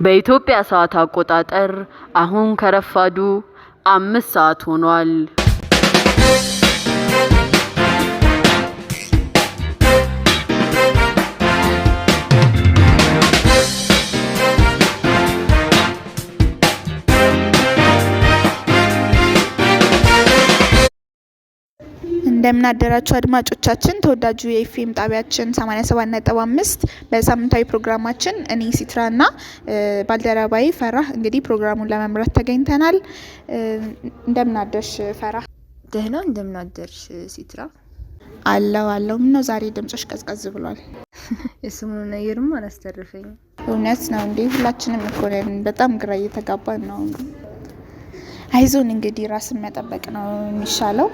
በኢትዮጵያ ሰዓት አቆጣጠር አሁን ከረፋዱ 5 ሰዓት ሆኗል። እንደምን አደራችሁ አድማጮቻችን። ተወዳጁ የኤፍኤም ጣቢያችን 87.5 በሳምንታዊ ፕሮግራማችን እኔ ሲትራና ባልደረባዬ ፈራህ እንግዲህ ፕሮግራሙን ለመምራት ተገኝተናል። እንደምን አደርሽ ፈራህ? ደህና። እንደምን አደርሽ ሲትራ? አለው ምነው ዛሬ ድምጽሽ ቀዝቀዝ ብሏል? የሰሞኑን ነገርም አላስተረፈኝም። እውነት ነው እንዴ? ሁላችንም እኮ ነን። በጣም ግራ እየተጋባን ነው። አይዞን እንግዲህ ራስን መጠበቅ ነው የሚሻለው።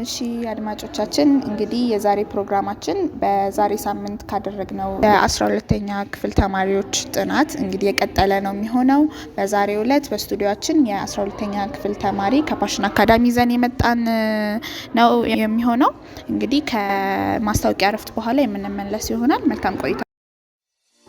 እሺ አድማጮቻችን እንግዲህ የዛሬ ፕሮግራማችን በዛሬ ሳምንት ካደረግነው የ12ኛ ክፍል ተማሪዎች ጥናት እንግዲህ የቀጠለ ነው የሚሆነው። በዛሬው ዕለት በስቱዲዮአችን የ12ኛ ክፍል ተማሪ ከፓሽን አካዳሚ ይዘን የመጣን ነው የሚሆነው። እንግዲህ ከማስታወቂያ እረፍት በኋላ የምንመለስ ይሆናል። መልካም ቆይታ።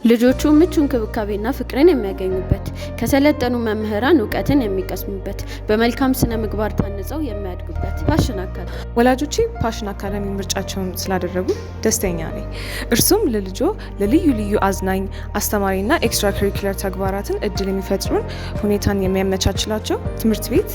ልጆቹ ምቹ እንክብካቤና ፍቅርን የሚያገኙበት፣ ከሰለጠኑ መምህራን እውቀትን የሚቀስሙበት፣ በመልካም ስነ ምግባር ታንጸው የሚያድጉበት ፓሽን አካዳሚ። ወላጆቼ ፓሽን አካዳሚ ምርጫቸውን ስላደረጉ ደስተኛ ነኝ። እርሱም ለልጆ ለልዩ ልዩ አዝናኝ፣ አስተማሪና ኤክስትራ ካሪኩለር ተግባራትን እድል የሚፈጥሩን ሁኔታን የሚያመቻችላቸው ትምህርት ቤት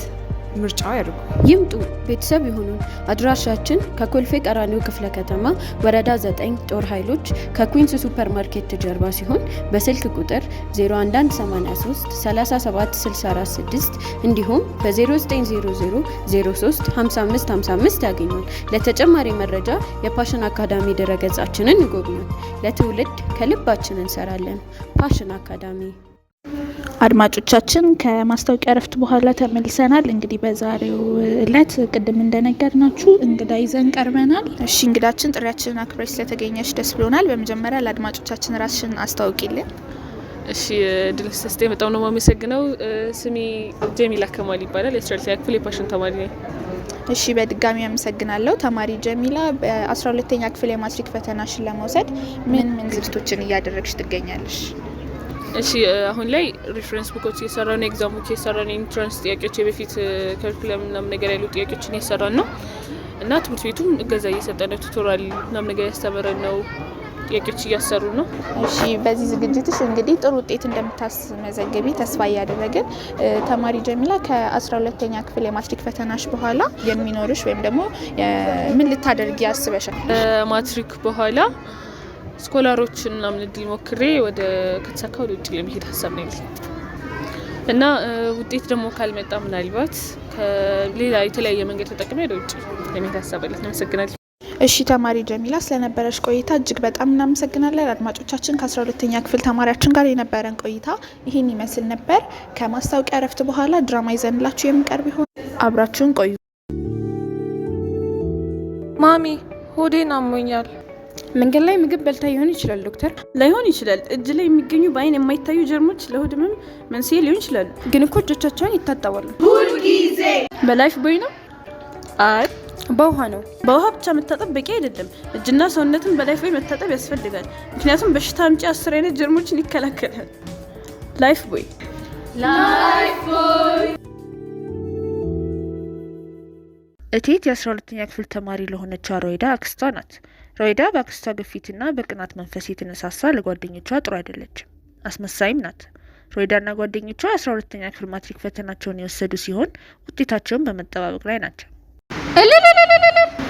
ምርጫው ያድርጉ። ይምጡ፣ ቤተሰብ ይሁኑን። አድራሻችን ከኮልፌ ቀራኒዮ ክፍለ ከተማ ወረዳ 9 ጦር ኃይሎች ከኩዊንስ ሱፐር ማርኬት ጀርባ ሲሆን በስልክ ቁጥር 0183 37 646 እንዲሁም በ0900 03 55 55 ያገኙን። ለተጨማሪ መረጃ የፓሽን አካዳሚ ድረገጻችንን ይጎብኙ። ለትውልድ ከልባችን እንሰራለን። ፓሽን አካዳሚ። አድማጮቻችን ከማስታወቂያ እረፍት በኋላ ተመልሰናል። እንግዲህ በዛሬው ዕለት ቅድም እንደነገርናችሁ እንግዳ ይዘን ቀርበናል። እሺ እንግዳችን ጥሪያችንን አክብረሽ ስለተገኘሽ ደስ ብሎናል። በመጀመሪያ ለአድማጮቻችን ራስሽን አስተዋውቂልን። እሺ ድል ስስቴ በጣም ነው የማመሰግነው። ስሜ ጀሚላ ከማል ይባላል። የ12ኛ ክፍል የፓሽን ተማሪ ነኝ። እሺ በድጋሚ አመሰግናለሁ። ተማሪ ጀሚላ በ12ኛ ክፍል የማትሪክ ፈተናሽን ለመውሰድ ምን ዝግጅቶችን እያደረግሽ ትገኛለሽ? እሺ አሁን ላይ ሪፈረንስ ቡኮች እየሰራን ነው። ኤግዛሞች እየሰራን ነው። ኢንትራንስ ጥያቄዎች፣ የበፊት ከሪኩለም ምናምን ነገር ያሉ ጥያቄዎችን እየሰራን ነው እና ትምህርት ቤቱም እገዛ እየሰጠ ነው። ቱቶሪያል ምናምን ነገር ያስተምረን ነው። ጥያቄዎች እያሰሩ ነው። እሺ በዚህ ዝግጅትሽ እንግዲህ ጥሩ ውጤት እንደምታስመዘግቢ ተስፋ እያደረግን፣ ተማሪ ጀሚላ ከ12ኛ ክፍል የማትሪክ ፈተናሽ በኋላ የሚኖርሽ ወይም ደግሞ ምን ልታደርጊ ያስበሻል? ማትሪክ በኋላ ስኮላሮችን ምናምን እድል ሞክሬ ከተሳካ ወደ ውጭ ለመሄድ ሀሳብ ነው እና ውጤት ደግሞ ካልመጣ ምናልባት ከሌላ የተለያየ መንገድ ተጠቅሜ ወደ ውጭ ለመሄድ ሀሳብ አለኝ። አመሰግናለሁ። እሺ ተማሪ ጀሚላ ስለነበረሽ ቆይታ እጅግ በጣም እናመሰግናለን። አድማጮቻችን ከ12ኛ ክፍል ተማሪያችን ጋር የነበረን ቆይታ ይህን ይመስል ነበር። ከማስታወቂያ እረፍት በኋላ ድራማ ይዘንላችሁ የምንቀርብ ይሆን። አብራችሁን ቆዩ። ማሚ ሆዴን አሞኛል። መንገድ ላይ ምግብ በልታ ሊሆን ይችላል ዶክተር። ላይሆን ይችላል። እጅ ላይ የሚገኙ በአይን የማይታዩ ጀርሞች ለሆድ ህመም መንስኤ ሊሆን ይችላሉ። ግን እኮ እጆቻቸውን ይታጠባሉ ሁልጊዜ። በላይፍ ቦይ ነው? አይ በውሃ ነው። በውሃ ብቻ መታጠብ በቂ አይደለም። እጅና ሰውነትን በላይፍ ቦይ መታጠብ ያስፈልጋል። ምክንያቱም በሽታ አምጪ 10 አይነት ጀርሞችን ይከላከላል። ላይፍ ቦይ። እቴት የ12ኛ ክፍል ተማሪ ለሆነችው ሮይዳ አክስቷ ናት። ሮይዳ በአክስቷ ግፊትና በቅናት መንፈስ የተነሳሳ ለጓደኞቿ ጥሩ አይደለችም። አስመሳይም ናት። ሮይዳና ጓደኞቿ 12ኛ ክፍል ማትሪክ ፈተናቸውን የወሰዱ ሲሆን ውጤታቸውን በመጠባበቅ ላይ ናቸው።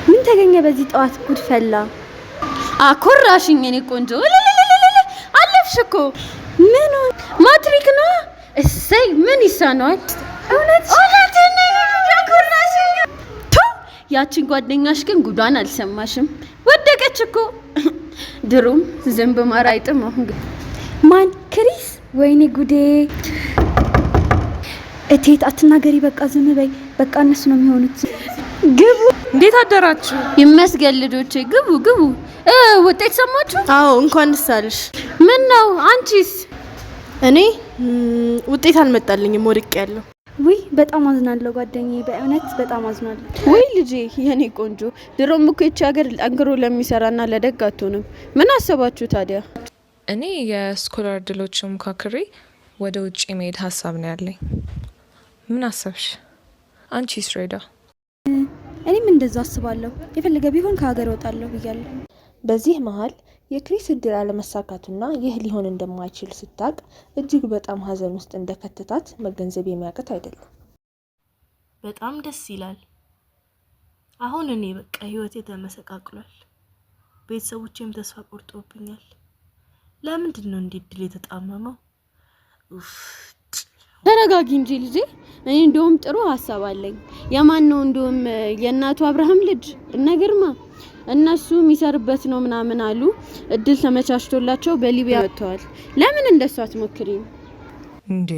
ምን ተገኘ በዚህ ጠዋት? ጉድ ፈላ። አኮራሽኝ እኔ ቆንጆ። አለፍሽ እኮ። ምን ማትሪክ ነው? እሰይ ምን ይሳነዋል? እውነት ያቺን ጓደኛሽ ግን ጉዷን አልሰማሽም? ወደቀች እኮ። ድሮም ዝንብ ማር አይጥም። አሁን ግን ማን? ክሪስ? ወይኔ ጉዴ። እቴት አትናገሪ፣ በቃ ዝም በይ። በቃ እነሱ ነው የሚሆኑት። ግቡ። እንዴት አደራችሁ? ይመስገን ልጆቼ። ግቡ። ውጤት ሰማችሁ? አዎ እንኳን ደስ አለሽ። ምን ነው አንቺስ? እኔ ውጤት አልመጣልኝም፣ ወድቄያለሁ። ውይ በጣም አዝናለሁ ጓደኛዬ፣ በእውነት በጣም አዝናለሁ። ወይ ልጄ የኔ ቆንጆ፣ ድሮም እኮ ይቺ ሀገር ጠንክሮ ለሚሰራና ለደግ አትሆንም። ምን አሰባችሁ ታዲያ? እኔ የስኮላር እድሎችን ሞካክሬ ወደ ውጪ መሄድ ሀሳብ ነው ያለኝ። ምን አሰብሽ? አንቺስ ሬዳ? እኔም እንደዛ አስባለሁ። የፈለገ ቢሆን ከሀገር እወጣለሁ ብያለሁ። በዚህ መሀል የክሪስ እድል አለመሳካቱና ይህ ሊሆን እንደማይችል ስታቅ እጅግ በጣም ሀዘን ውስጥ እንደከተታት መገንዘብ የሚያቅት አይደለም። በጣም ደስ ይላል። አሁን እኔ በቃ ህይወቴ ተመሰቃቅሏል። ቤተሰቦቼም ተስፋ ቆርጦብኛል። ለምንድን ነው እንዲህ እድል የተጣመመው? ተረጋጊ እንጂ ልጄ። እኔ እንደውም ጥሩ ሀሳብ አለኝ። የማን ነው? እንደውም የእናቱ አብርሃም ልጅ እነ ግርማ እነሱ የሚሰርበት ነው ምናምን አሉ። እድል ተመቻችቶላቸው በሊቢያ ወጥተዋል። ለምን እንደሱ አትሞክሪም እንዴ?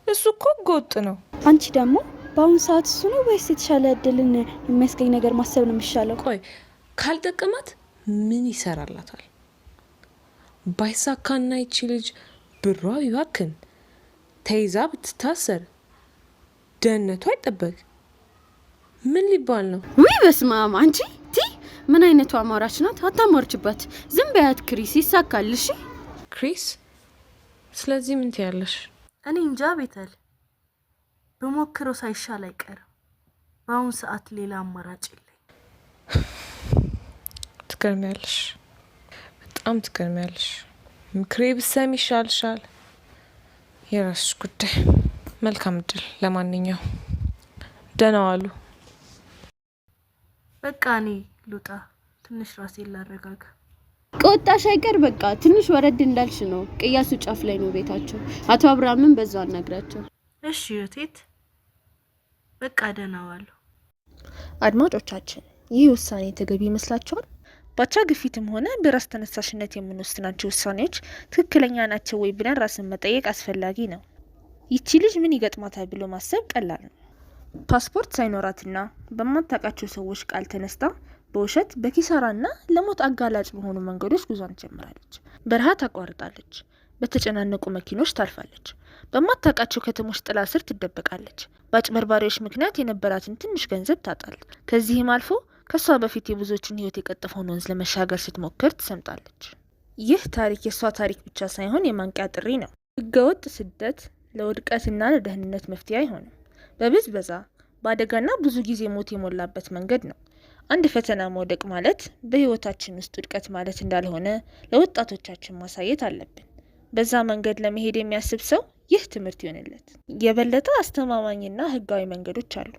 እሱ እኮ ጎጥ ነው። አንቺ ደግሞ በአሁኑ ሰዓት እሱ ነው ወይስ የተሻለ እድልን የሚያስገኝ ነገር ማሰብ ነው የሚሻለው? ቆይ ካልጠቀማት ምን ይሰራላታል? ባይሳካና ይቺ ልጅ ብሯ ይባክን ተይዛ ብትታሰር ደህንነቷ አይጠበቅ ምን ሊባል ነው? ውይ በስማም አንቺ ምን አይነቷ አማራች ናት? አታማርችበት። ዝም በያት ክሪስ፣ ይሳካልሽ። ክሪስ ስለዚህ ምን ትያለሽ? እኔ እንጃ ቤተል፣ በሞክረው ሳይሻል አይቀርም። በአሁን ሰዓት ሌላ አማራጭ የለኝ። ትገርሚያለሽ፣ በጣም ትገርሚያለሽ። ምክሬ ብሰሚ ይሻልሻል። የራስሽ ጉዳይ። መልካም እድል። ለማንኛውም ደህና ዋሉ። በቃ እኔ ልውጣ፣ ትንሽ ራሴን ላረጋጋ። ከወጣሽ አይቀር በቃ ትንሽ ወረድ እንዳልሽ ነው። ቅያሱ ጫፍ ላይ ነው ቤታቸው። አቶ አብርሃምን በዛው አናግራቸው። እሺ እቴት፣ በቃ ደህና ዋሉ። አድማጮቻችን፣ ይህ ውሳኔ ተገቢ ይመስላችኋል? ባቻ ግፊትም ሆነ በራስ ተነሳሽነት የምንወስናቸው ውሳኔዎች ትክክለኛ ናቸው ወይ ብለን ራስን መጠየቅ አስፈላጊ ነው። ይቺ ልጅ ምን ይገጥማታል ብሎ ማሰብ ቀላል ነው። ፓስፖርት ሳይኖራትና በማታውቃቸው ሰዎች ቃል ተነስታ በውሸት በኪሳራና ለሞት አጋላጭ በሆኑ መንገዶች ጉዟን ጀምራለች። በረሃ ታቋርጣለች። በተጨናነቁ መኪኖች ታልፋለች። በማታውቃቸው ከተሞች ጥላ ስር ትደበቃለች። በአጭበርባሪዎች ምክንያት የነበራትን ትንሽ ገንዘብ ታጣለች። ከዚህም አልፎ ከሷ በፊት የብዙዎችን ህይወት የቀጠፈውን ወንዝ ለመሻገር ስትሞክር ትሰምጣለች። ይህ ታሪክ የሷ ታሪክ ብቻ ሳይሆን የማንቂያ ጥሪ ነው። ህገወጥ ስደት ለውድቀትና ለደህንነት መፍትሄ አይሆንም። በብዝበዛ በአደጋና ብዙ ጊዜ ሞት የሞላበት መንገድ ነው። አንድ ፈተና መውደቅ ማለት በህይወታችን ውስጥ ውድቀት ማለት እንዳልሆነ ለወጣቶቻችን ማሳየት አለብን። በዛ መንገድ ለመሄድ የሚያስብ ሰው ይህ ትምህርት ይሆንለት። የበለጠ አስተማማኝና ህጋዊ መንገዶች አሉ።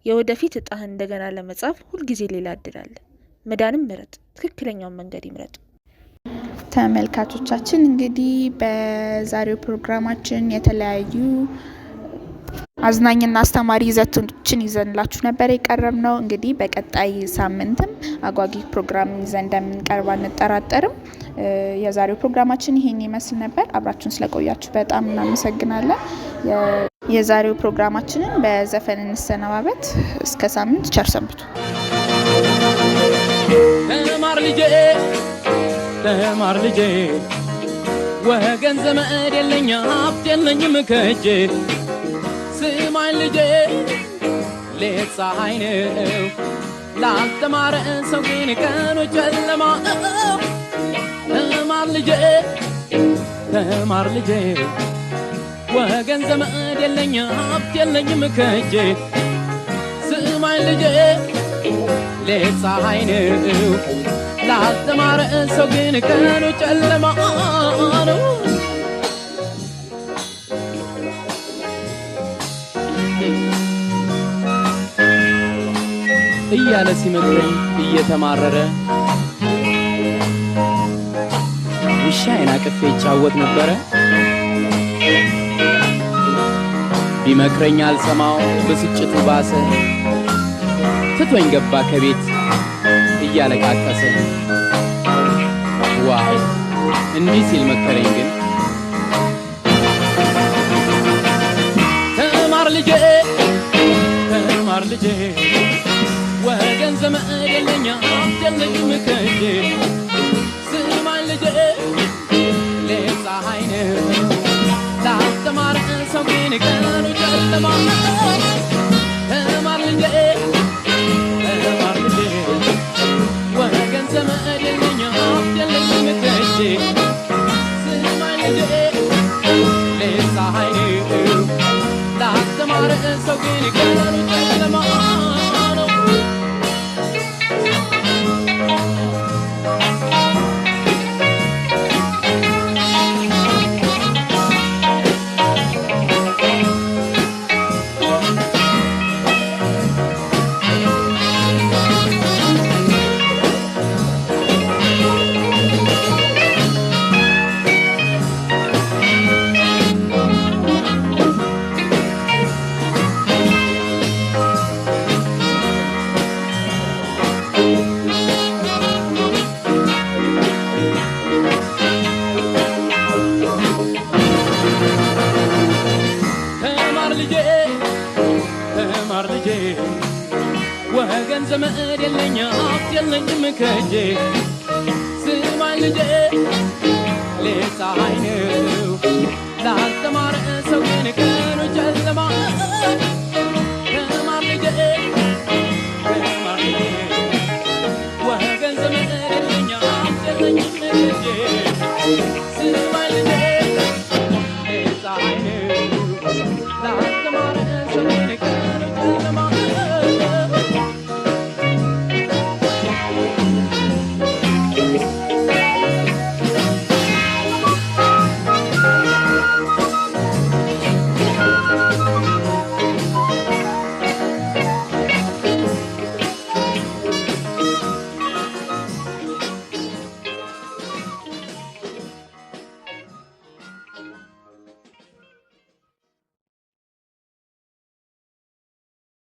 የወደፊት እጣህን እንደገና ለመጻፍ ሁልጊዜ ሌላ እድል አለ። መዳንም ምረጥ፣ ትክክለኛውን መንገድ ይምረጡ። ተመልካቾቻችን እንግዲህ በዛሬው ፕሮግራማችን የተለያዩ አዝናኝና አስተማሪ ይዘቶችን ይዘንላችሁ ነበር የቀረብ ነው። እንግዲህ በቀጣይ ሳምንትም አጓጊ ፕሮግራም ይዘን እንደምንቀርብ አንጠራጠርም። የዛሬው ፕሮግራማችን ይሄን ይመስል ነበር። አብራችሁን ስለቆያችሁ በጣም እናመሰግናለን። የዛሬው ፕሮግራማችንን በዘፈን እንሰነባበት። እስከ ሳምንት ቸር ሰንብቱ። ተማር ልጄ ተማር ልጄ ወገን ዘመድ የለኝ ሀብት የለኝም ከእጄ ስማኝ ልጄ ሌት ፀሐይ ነው ላልተማረ ሰው ግን ቀኑ ጨለማ ተማር ልጄ ተማር ልጄ ወገን ዘመድ የለኝ ሀብት የለኝም ከእጄ ስማኝ ልጄ ሌት ፀሐይ ነው ላልተማረ ሰው ግን ቀኑ ጨለማ ነው እያለ ሲመክረኝ እየተማረረ ውሻዬን አቅፌ ይጫወት ነበረ። ቢመክረኝ አልሰማው ብስጭቱ ባሰ ትቶኝ ገባ ከቤት እያለቃቀሰ። ዋው እንዲህ ሲል መከረኝ ግን ተማር ልጄ ተማር ልጄ ወገን ዘመድ የለኝ ሀብት የለኝም ከእጄ ስማኝ ልጄ ሌት ፀሐይ ነው ላልተማረ ሰው ግን ቀኑ ጨለማ ተማር ልጄ ተማር ልጄ ወገን ዘመድ የለኝ ሀብት የለኝም ከእጄ ስማኝ ልጄ ዘመድ የለኝ ሀብት የለኝም ከእጄ ስማኝ ልጄ ፀሐይ ነው ላልተማረ ሰው ግን ቀኑ ጨለማ ተማር ልጄ ወገን ዘመድ የለኝ ሀብት የለኝም ከእጄ